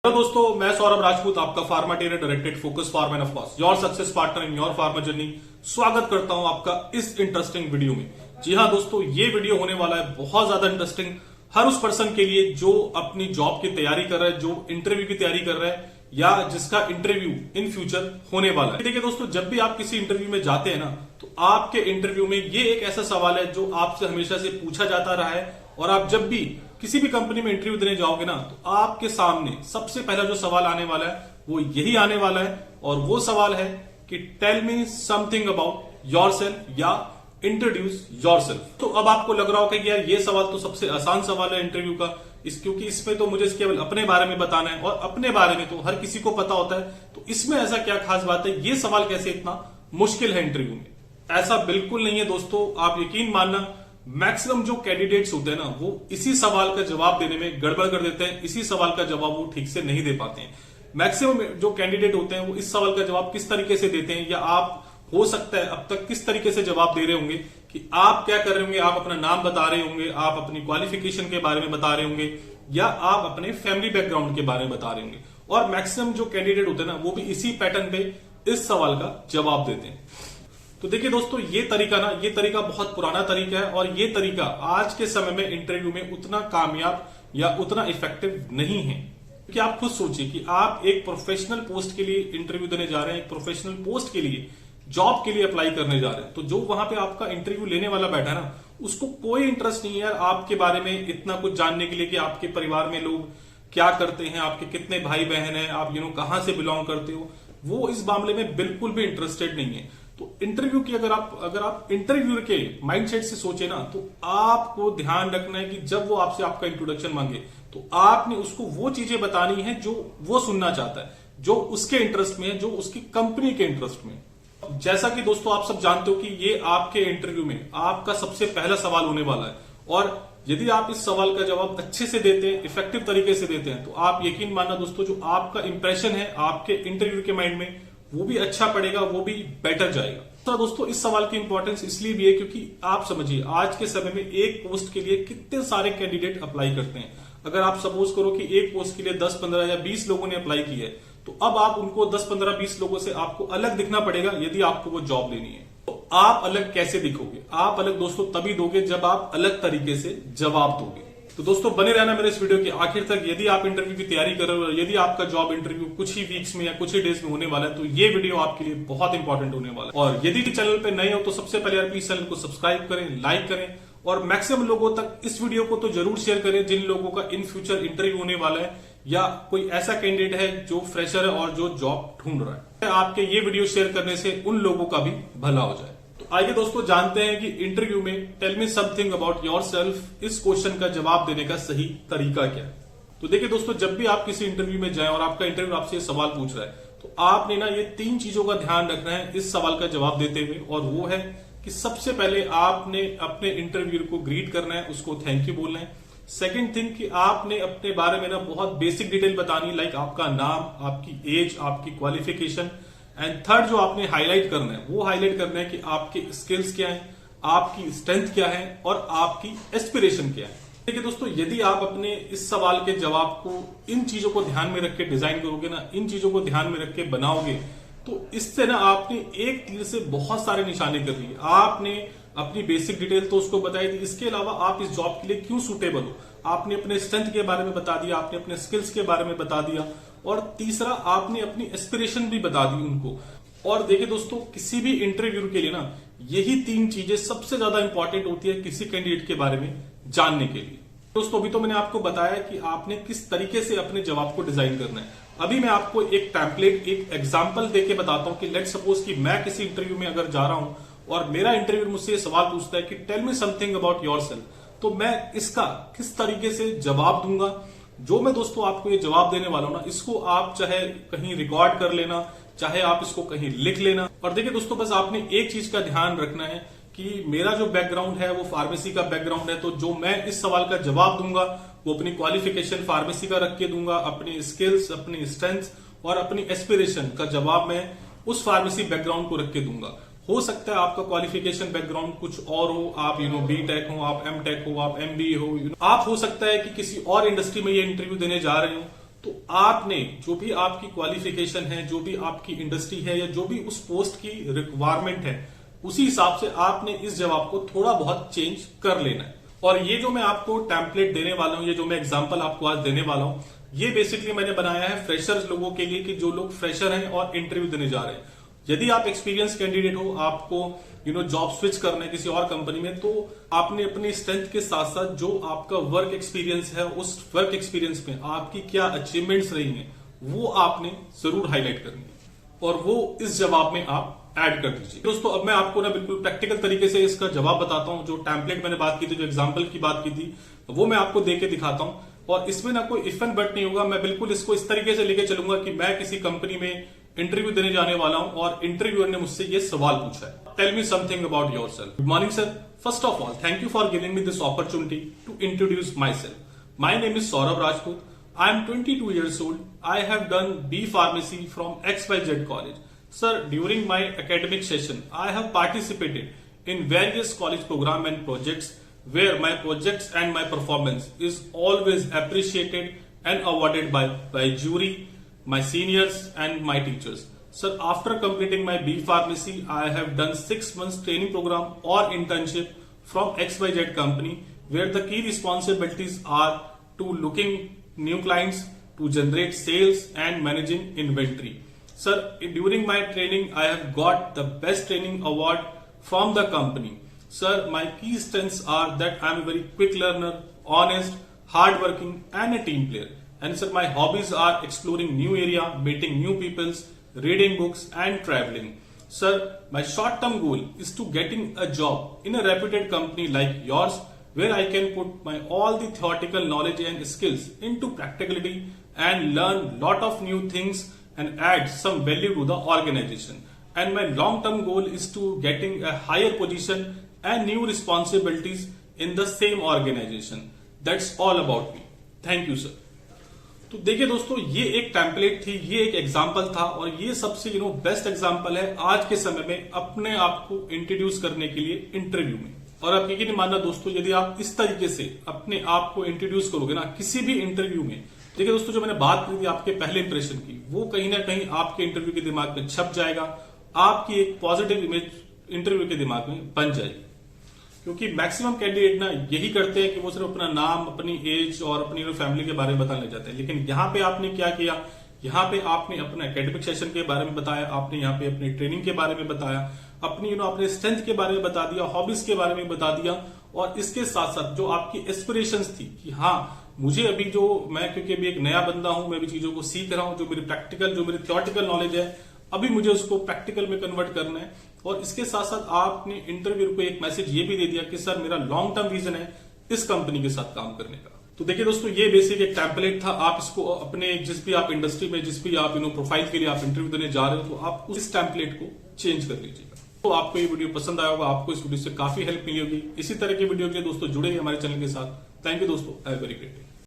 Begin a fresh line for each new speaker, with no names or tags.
Hello दोस्तों, मैं सौरभ राजपूत, आपका Pharmateria directed focus pharma and of course your success partner in your pharma journey. स्वागत करता हूं आपका इस इंटरेस्टिंग वीडियो में। जी हां दोस्तों, ये वीडियो होने वाला है बहुत ज्यादा इंटरेस्टिंग हर उस पर्सन के लिए जो अपनी जॉब की तैयारी कर रहा है, जो इंटरव्यू की तैयारी कर रहा है या जिसका इंटरव्यू इन फ्यूचर होने वाला है। देखिए दोस्तों, जब भी आप किसी इंटरव्यू में जाते हैं ना, तो आपके इंटरव्यू में ये एक ऐसा सवाल है जो आपसे हमेशा से पूछा जाता रहा है। और आप जब भी किसी भी कंपनी में इंटरव्यू देने जाओगे ना, तो आपके सामने सबसे पहला जो सवाल आने वाला है वो यही आने वाला है, और वो सवाल है कि tell me something about yourself या इंट्रोड्यूस योरसेल्फ। तो अब आपको लग रहा होगा कि यार ये सवाल तो सबसे आसान सवाल है इंटरव्यू का, क्योंकि इसमें तो मुझे केवल अपने बारे में बताना है, और अपने बारे में तो हर किसी को पता होता है, तो इसमें ऐसा क्या खास बात है, ये सवाल कैसे इतना मुश्किल है इंटरव्यू में। ऐसा बिल्कुल नहीं है दोस्तों, आप यकीन मानना, मैक्सिमम जो कैंडिडेट्स होते हैं ना, वो इसी सवाल का जवाब देने में गड़बड़ कर देते हैं, इसी सवाल का जवाब वो ठीक से नहीं दे पाते हैं। मैक्सिमम जो कैंडिडेट होते हैं वो इस सवाल का जवाब किस तरीके से देते हैं, या आप हो सकता है अब तक किस तरीके से जवाब दे रहे होंगे कि आप क्या कर रहे होंगे, आप अपना नाम बता रहे होंगे, आप अपनी क्वालिफिकेशन के बारे में बता रहे होंगे, या आप अपने फैमिली बैकग्राउंड के बारे में बता रहे होंगे। और मैक्सिमम जो कैंडिडेट होते हैं ना, वो भी इसी पैटर्न पे इस सवाल का जवाब देते हैं। तो देखिए दोस्तों, ये तरीका बहुत पुराना तरीका है, और ये तरीका आज के समय में इंटरव्यू में उतना कामयाब या उतना इफेक्टिव नहीं है। क्योंकि आप खुद सोचिए कि आप एक प्रोफेशनल पोस्ट के लिए इंटरव्यू देने जा रहे हैं, एक प्रोफेशनल पोस्ट के लिए, जॉब के लिए अप्लाई करने जा रहे हैं, तो जो वहां पे आपका इंटरव्यू लेने वाला बैठा है ना, उसको कोई इंटरेस्ट नहीं है यार आपके बारे में इतना कुछ जानने के लिए कि आपके परिवार में लोग क्या करते हैं, आपके कितने भाई बहन हैं, आप कहां से बिलोंग करते हो। वो इस मामले में बिल्कुल भी इंटरेस्टेड नहीं है। तो इंटरव्यू की अगर आप इंटरव्यूअर के माइंडसेट से सोचे ना, तो आपको ध्यान रखना है कि जब वो आपसे आपका इंट्रोडक्शन मांगे, तो आपने उसको वो चीजें बतानी है जो वो सुनना चाहता है, जो उसके इंटरेस्ट में है, जो उसकी कंपनी के इंटरेस्ट में है। जैसा कि दोस्तों आप सब जानते हो कि ये आपके इंटरव्यू में आपका सबसे पहला सवाल होने वाला है, और यदि आप इस सवाल का जवाब अच्छे से देते हैं, इफेक्टिव तरीके से देते हैं, तो आप यकीन मानना दोस्तों, जो आपका इंप्रेशन है आपके इंटरव्यू के माइंड में, वो भी अच्छा पड़ेगा, वो भी बेटर जाएगा। तो दोस्तों, इस सवाल की इंपॉर्टेंस इसलिए भी है क्योंकि आप समझिए, आज के समय में एक पोस्ट के लिए कितने सारे कैंडिडेट अप्लाई करते हैं। अगर आप सपोज करो कि एक पोस्ट के लिए 10, 15 या 20 लोगों ने अप्लाई किया है, तो अब आप उनको 10, 15, 20 लोगों से आपको अलग दिखना पड़ेगा यदि आपको वो जॉब लेनी है। तो आप अलग कैसे दिखोगे? आप अलग दोस्तों तभी दोगे जब आप अलग तरीके से जवाब दोगे। तो दोस्तों, बने रहना मेरे इस वीडियो के आखिर तक। यदि आप इंटरव्यू की तैयारी कर रहे हो, यदि आपका जॉब इंटरव्यू कुछ ही वीक्स में या कुछ ही डेज में होने वाला है, तो ये वीडियो आपके लिए बहुत इंपॉर्टेंट होने वाला है। और यदि चैनल पे नए हो तो सबसे पहले यार प्लीज चैनल को सब्सक्राइब करें, लाइक करें, और मैक्सिमम लोगों तक इस वीडियो को तो जरूर शेयर करें जिन लोगों का इन फ्यूचर इंटरव्यू होने वाला है, या कोई ऐसा कैंडिडेट है जो फ्रेशर है और जो जॉब ढूंढ रहा है। आपके ये वीडियो शेयर करने से उन लोगों का भी भला हो जाए। आइए दोस्तों, जानते हैं कि इंटरव्यू में tell me something about yourself, इस क्वेश्चन का जवाब देने का सही तरीका क्या है। तो देखिए दोस्तों, जब भी आप किसी इंटरव्यू में जाएं और आपका इंटरव्यू आपसे ये सवाल पूछ रहा है, तो आपने ना ये 3 चीजों का ध्यान रखना है इस सवाल का जवाब देते हुए। और वो है कि सबसे पहले आपने अपने इंटरव्यूअर को ग्रीट करना है, उसको थैंक यू बोलना है। सेकेंड थिंग कि आपने अपने बारे में ना बहुत बेसिक डिटेल बतानी, लाइक आपका नाम, आपकी एज, आपकी क्वालिफिकेशन। एंड थर्ड जो आपने हाईलाइट करना है, वो हाईलाइट करना है कि आपके स्किल्स क्या हैं, आपकी स्ट्रेंथ क्या है, और आपकी एस्पिरेशन क्या है। देखिए दोस्तों, यदि आप अपने इस सवाल के जवाब को इन चीजों को ध्यान में रख के डिजाइन करोगे ना, इन चीजों को ध्यान में रख के बनाओगे, तो इससे ना आपने एक तीर से बहुत सारे निशाने कर लिए। आपने अपनी बेसिक डिटेल तो उसको बताई थी, इसके अलावा आप इस जॉब के लिए क्यों सुटेबल हो, आपने अपने स्ट्रेंथ के बारे में बता दिया, आपने अपने स्किल्स के बारे में बता दिया, और तीसरा आपने अपनी एस्पिरेशन भी बता दी उनको। और देखिए दोस्तों, किसी भी इंटरव्यू के लिए ना यही 3 चीजें सबसे ज्यादा इंपॉर्टेंट होती है किसी कैंडिडेट के बारे में जानने के लिए। दोस्तों, अभी तो मैंने आपको बताया कि आपने किस तरीके से अपने जवाब को डिजाइन करना है। अभी मैं आपको एक टेम्पलेट, एक एग्जाम्पल देके बताता हूं कि लेट सपोज कि मैं किसी इंटरव्यू में अगर जा रहा हूं और मेरा इंटरव्यू मुझसे सवाल पूछता है कि tell me something about yourself, तो मैं इसका किस तरीके से जवाब दूंगा। जो मैं दोस्तों आपको ये जवाब देने वाला हूं ना, इसको आप चाहे कहीं रिकॉर्ड कर लेना, चाहे आप इसको कहीं लिख लेना। और देखिए दोस्तों, बस आपने एक चीज का ध्यान रखना है कि मेरा जो बैकग्राउंड है वो फार्मेसी का बैकग्राउंड है, तो जो मैं इस सवाल का जवाब दूंगा वो अपनी क्वालिफिकेशन फार्मेसी का रख के दूंगा, अपनी स्किल्स, अपनी स्ट्रेंथ और अपनी एस्पिरेशन का जवाब मैं उस फार्मेसी बैकग्राउंड को रख के दूंगा। हो सकता है आपका क्वालिफिकेशन बैकग्राउंड कुछ और हो, आप बी.टेक हो, आप एम.टेक हो, आप एम.बी.ए हो, आप हो सकता है कि किसी और इंडस्ट्री में ये इंटरव्यू देने जा रहे हो, तो आपने जो भी आपकी क्वालिफिकेशन है, जो भी आपकी इंडस्ट्री है, या जो भी उस पोस्ट की रिक्वायरमेंट है, उसी हिसाब से आपने इस जवाब को थोड़ा बहुत चेंज कर लेना है। और ये जो मैं आपको टेम्पलेट देने वाला हूं, ये जो मैं एग्जांपल आपको आज देने वाला हूं, ये बेसिकली मैंने बनाया है फ्रेशर्स लोगों के लिए, कि जो लोग फ्रेशर हैं और इंटरव्यू देने जा रहे हैं। यदि आप एक्सपीरियंस कैंडिडेट हो, आपको जॉब स्विच करना है किसी और कंपनी में, तो आपने अपनी स्ट्रेंथ के साथ साथ जो आपका वर्क एक्सपीरियंस है, उस वर्क एक्सपीरियंस में आपकी क्या अचीवमेंट्स रही हैं, वो आपने जरूर हाईलाइट करनी है और वो इस जवाब में आप ऐड कर दीजिए। दोस्तों अब मैं आपको ना बिल्कुल प्रैक्टिकल तरीके से इसका जवाब बताता हूं। जो टेम्पलेट मैंने बात की थी, जो एग्जाम्पल की बात की थी, वो मैं आपको देके दिखाता हूं। और इसमें ना कोई इफ एंड बट नहीं होगा। मैं बिल्कुल इसको इस तरीके से लेके चलूंगा कि मैं किसी कंपनी में इंटरव्यू देने जाने वाला हूं और इंटरव्यूअर ने मुझसे ये सवाल पूछा है, tell me something about yourself. Good morning sir, first of all thank you for giving me this opportunity to introduce myself. My name is Saurabh Rajput. I am 22 years old. I have done B Pharmacy from XYZ College. Sir, during my academic session, I have participated in various college program and projects where my projects and my performance is always appreciated and awarded by jury, my seniors and my teachers. Sir, after completing my B Pharmacy, I have done 6 months training program or internship from XYZ company where the key responsibilities are to looking new clients, to generate sales and managing inventory. Sir, during my training, I have got the best training award from the company. Sir, my key strengths are that I am a very quick learner, honest, hardworking and a team player. And sir, my hobbies are exploring new area, meeting new peoples, reading books and traveling. Sir, my short-term goal is to getting a job in a reputed company like yours, where I can put my all the theoretical knowledge and skills into practicality and learn lot of new things and add some value to the organization. And my long-term goal is to getting a higher position and new responsibilities in the same organization. That's all about me. Thank you, sir. तो देखिए दोस्तों, ये एक template थी, ये एक example था और ये सबसे बेस्ट एग्जाम्पल है आज के समय में अपने आप को इंट्रोड्यूस करने के लिए इंटरव्यू में। और आप यकीन नहीं मानना दोस्तों, यदि आप इस तरीके से अपने आप को इंट्रोड्यूस करोगे ना किसी भी इंटरव्यू में, देखिए दोस्तों, जो मैंने बात की थी आपके पहले इंप्रेशन की, वो कहीं ना कहीं आपके इंटरव्यू के दिमाग में छप जाएगा, आपकी एक पॉजिटिव इमेज इंटरव्यू के दिमाग में बन जाएगी। क्योंकि मैक्सिमम कैंडिडेट ना यही करते हैं कि वो सिर्फ अपना नाम, अपनी एज और अपनी फैमिली के बारे में बताने जाते हैं। लेकिन यहाँ पे आपने क्या किया, यहाँ पे आपने अपने एकेडमिक सेशन के बारे में बताया, आपने यहाँ पे अपनी ट्रेनिंग के बारे में बताया, अपनी अपने स्ट्रेंथ के बारे में बता दिया, हॉबीज के बारे में बता दिया। और इसके साथ साथ जो आपकी एस्पिरेशंस थी कि हाँ मुझे अभी मैं क्योंकि अभी एक नया बंदा हूं, मैं भी चीजों को सीख रहा हूं, जो मेरी प्रैक्टिकल, जो मेरी थ्योरेटिकल नॉलेज है, अभी मुझे उसको प्रैक्टिकल में कन्वर्ट करना है। और इसके साथ साथ आपने इंटरव्यू को एक मैसेज ये भी दे दिया कि सर मेरा लॉन्ग टर्म विजन है इस कंपनी के साथ काम करने का। तो देखिए दोस्तों, ये बेसिक एक टेम्पलेट था। आप इसको अपने जिस भी आप इंडस्ट्री में, जिस भी आप प्रोफाइल के लिए आप इंटरव्यू देने जा रहे हो, तो आप उस टेम्पलेट को चेंज कर लीजिएगा। तो आपको ये वीडियो पसंद आया होगा, आपको इस वीडियो से काफी हेल्प मिली होगी। इसी तरह की वीडियो के लिए दोस्तों जुड़े हमारे चैनल के साथ। थैंक यू दोस्तों, have a very great day.